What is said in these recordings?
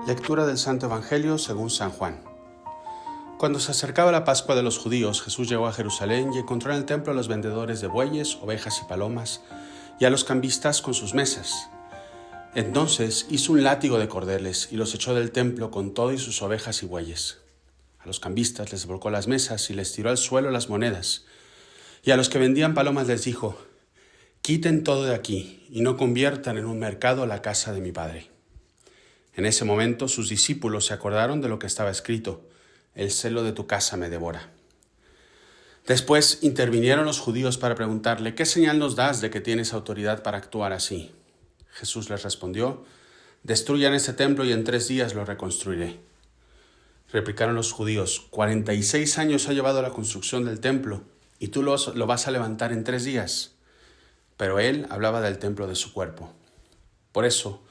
Lectura del Santo Evangelio según San Juan. Cuando se acercaba la Pascua de los judíos, Jesús llegó a Jerusalén y encontró en el templo a los vendedores de bueyes, ovejas y palomas, y a los cambistas con sus mesas. Entonces hizo un látigo de cordeles y los echó del templo con todo y sus ovejas y bueyes. A los cambistas les volcó las mesas y les tiró al suelo las monedas. Y a los que vendían palomas les dijo: «Quiten todo de aquí y no conviertan en un mercado la casa de mi Padre». En ese momento sus discípulos se acordaron de lo que estaba escrito: «El celo de tu casa me devora». Después intervinieron los judíos para preguntarle: «¿Qué señal nos das de que tienes autoridad para actuar así?». Jesús les respondió: «Destruyan ese templo y en 3 días lo reconstruiré». Replicaron los judíos: 46 años ha llevado la construcción del templo, ¿y tú lo vas a levantar en 3 días? Pero él hablaba del templo de su cuerpo. Por eso,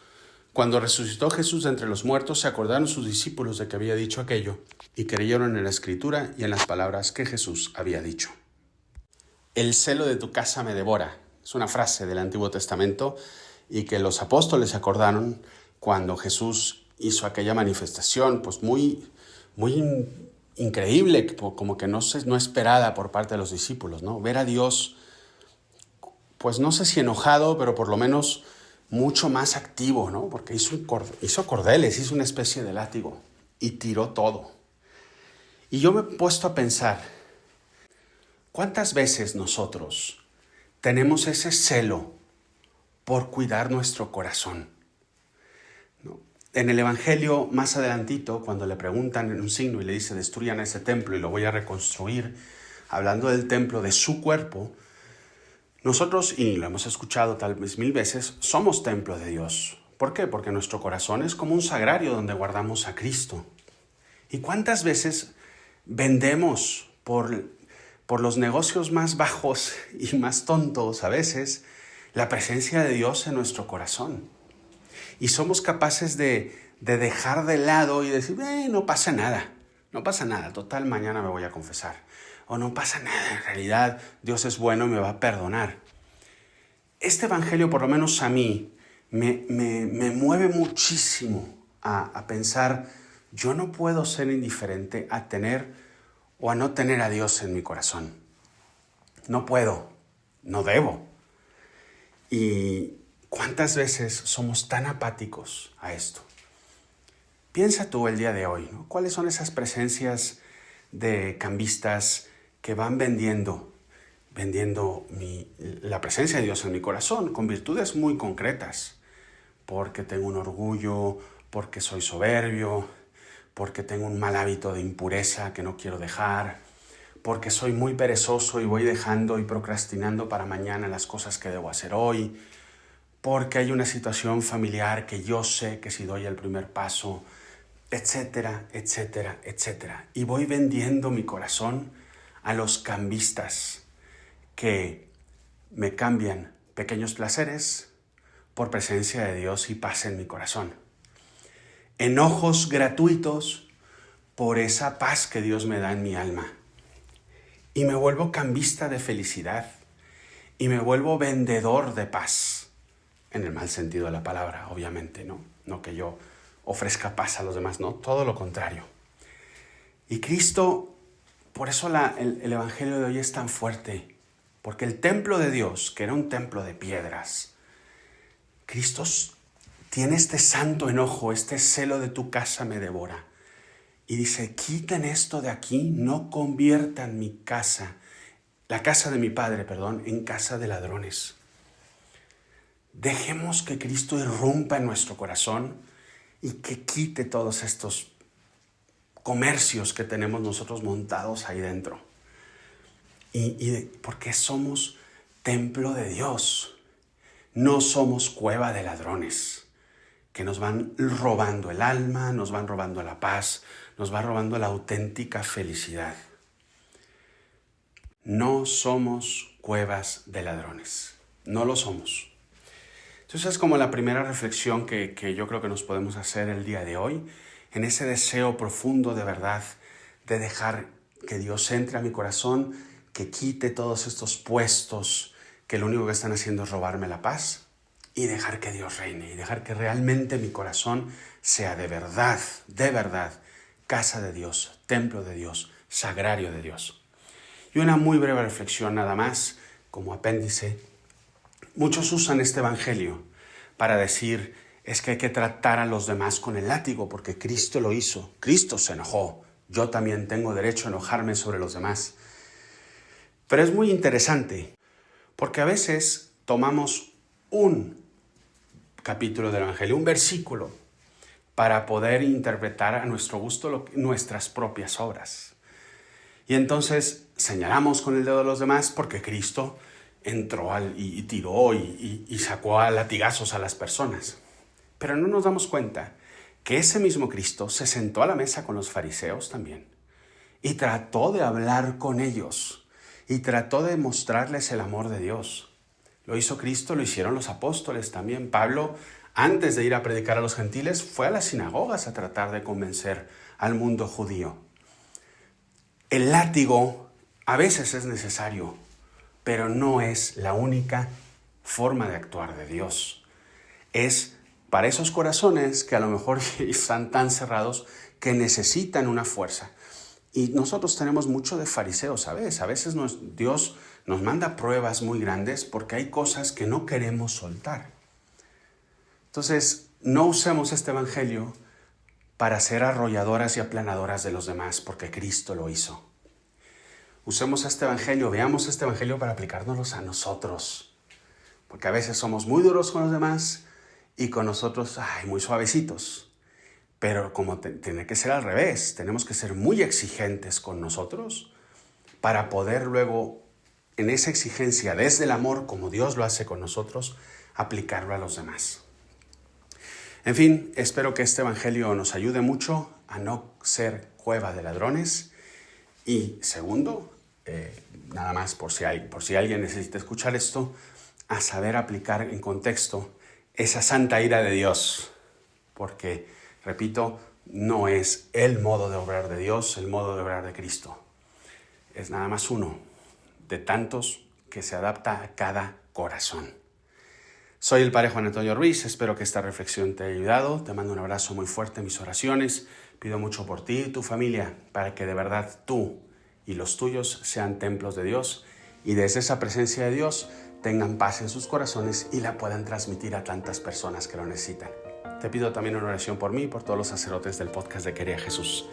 cuando resucitó Jesús de entre los muertos, se acordaron sus discípulos de que había dicho aquello, y creyeron en la Escritura y en las palabras que Jesús había dicho. El celo de tu casa me devora. Es una frase del Antiguo Testamento y que los apóstoles se acordaron cuando Jesús hizo aquella manifestación, pues muy increíble, como que no esperada por parte de los discípulos, ¿no? Ver a Dios, pues no sé si enojado, pero por lo menos mucho más activo, ¿no? Porque hizo cordeles, hizo una especie de látigo y tiró todo. Y yo me he puesto a pensar, ¿cuántas veces nosotros tenemos ese celo por cuidar nuestro corazón? ¿No? En el Evangelio, más adelantito, cuando le preguntan en un signo y le dice: «Destruyan ese templo y lo voy a reconstruir», hablando del templo de su cuerpo, nosotros, y lo hemos escuchado tal vez 1000 veces, somos templo de Dios. ¿Por qué? Porque nuestro corazón es como un sagrario donde guardamos a Cristo. ¿Y cuántas veces vendemos por los negocios más bajos y más tontos a veces la presencia de Dios en nuestro corazón? Y somos capaces de dejar de lado y decir: no pasa nada, total, mañana me voy a confesar. O no pasa nada, en realidad Dios es bueno y me va a perdonar. Este evangelio, por lo menos a mí, me mueve muchísimo a pensar: yo no puedo ser indiferente a tener o a no tener a Dios en mi corazón. No puedo, no debo. Y ¿cuántas veces somos tan apáticos a esto? Piensa tú el día de hoy, ¿no? ¿Cuáles son esas presencias de cambistas que van vendiendo la presencia de Dios en mi corazón con virtudes muy concretas? Porque tengo un orgullo, porque soy soberbio, porque tengo un mal hábito de impureza que no quiero dejar, porque soy muy perezoso y voy dejando y procrastinando para mañana las cosas que debo hacer hoy, porque hay una situación familiar que yo sé que si doy el primer paso, etcétera, etcétera, etcétera. Y voy vendiendo mi corazón a los cambistas que me cambian pequeños placeres por presencia de Dios y paz en mi corazón. Enojos gratuitos por esa paz que Dios me da en mi alma. Y me vuelvo cambista de felicidad. Y me vuelvo vendedor de paz. En el mal sentido de la palabra, obviamente, ¿no? No que yo ofrezca paz a los demás, no, todo lo contrario. Y Cristo, por eso el Evangelio de hoy es tan fuerte, porque el templo de Dios, que era un templo de piedras, Cristo tiene este santo enojo, este celo de tu casa me devora. Y dice: quiten esto de aquí, no conviertan mi casa, la casa de mi Padre, en casa de ladrones. Dejemos que Cristo irrumpa en nuestro corazón y que quite todos estos comercios que tenemos nosotros montados ahí dentro. Porque somos templo de Dios, no somos cueva de ladrones que nos van robando el alma, nos van robando la paz, nos van robando la auténtica felicidad. No somos cuevas de ladrones, no lo somos. Entonces es como la primera reflexión que yo creo que nos podemos hacer el día de hoy, en ese deseo profundo de verdad de dejar que Dios entre a mi corazón, que quite todos estos puestos que lo único que están haciendo es robarme la paz y dejar que Dios reine y dejar que realmente mi corazón sea de verdad, casa de Dios, templo de Dios, sagrario de Dios. Y una muy breve reflexión nada más, como apéndice. Muchos usan este evangelio para decir, es que hay que tratar a los demás con el látigo porque Cristo lo hizo, Cristo se enojó, yo también tengo derecho a enojarme sobre los demás. Pero es muy interesante porque a veces tomamos un capítulo del evangelio, un versículo, para poder interpretar a nuestro gusto nuestras propias obras. Y entonces señalamos con el dedo a los demás porque Cristo entró y tiró y sacó a latigazos a las personas. Pero no nos damos cuenta que ese mismo Cristo se sentó a la mesa con los fariseos también y trató de hablar con ellos y trató de mostrarles el amor de Dios. Lo hizo Cristo, lo hicieron los apóstoles también. Pablo, antes de ir a predicar a los gentiles, fue a las sinagogas a tratar de convencer al mundo judío. El látigo a veces es necesario, pero no es la única forma de actuar de Dios. Es para esos corazones que a lo mejor están tan cerrados que necesitan una fuerza. Y nosotros tenemos mucho de fariseos, ¿sabes? A veces Dios nos manda pruebas muy grandes porque hay cosas que no queremos soltar. Entonces, no usemos este evangelio para ser arrolladoras y aplanadoras de los demás, porque Cristo lo hizo. Usemos este evangelio, veamos este evangelio para aplicárnoslos a nosotros, porque a veces somos muy duros con los demás y con nosotros, muy suavecitos. Pero como tiene que ser al revés, tenemos que ser muy exigentes con nosotros para poder luego, en esa exigencia, desde el amor, como Dios lo hace con nosotros, aplicarlo a los demás. En fin, espero que este evangelio nos ayude mucho a no ser cueva de ladrones. Y segundo, nada más por si alguien necesita escuchar esto, a saber aplicar en contexto esa santa ira de Dios. Porque, repito, no es el modo de obrar de Dios, el modo de obrar de Cristo. Es nada más uno de tantos que se adapta a cada corazón. Soy el Padre Juan Antonio Ruiz, espero que esta reflexión te haya ayudado. Te mando un abrazo muy fuerte en mis oraciones. Pido mucho por ti y tu familia para que de verdad tú y los tuyos sean templos de Dios y desde esa presencia de Dios tengan paz en sus corazones y la puedan transmitir a tantas personas que lo necesitan. Te pido también una oración por mí y por todos los sacerdotes del podcast de Quería Jesús.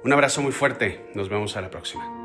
Un abrazo muy fuerte, nos vemos a la próxima.